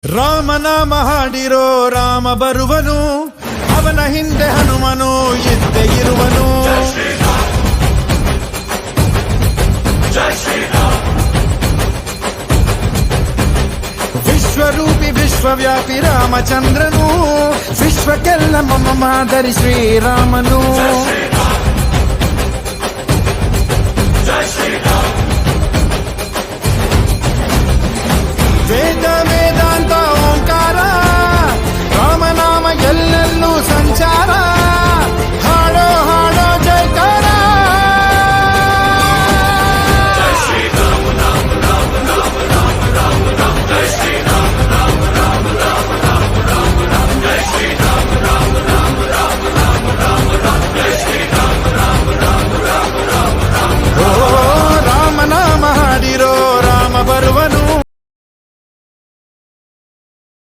ರಾಮನಾಮ ಹಾಡಿರೋ ರಾಮ ಬರುವನು, ಅವನ ಹಿಂದೆ ಹನುಮನು ಇದ್ದೇ ಇರುವನು. ವಿಶ್ವರೂಪಿ ವಿಶ್ವವ್ಯಾಪಿ ರಾಮಚಂದ್ರನು, ವಿಶ್ವಕ್ಕೆಲ್ಲ ಮಮ ಮಾದರಿ ಶ್ರೀರಾಮನು.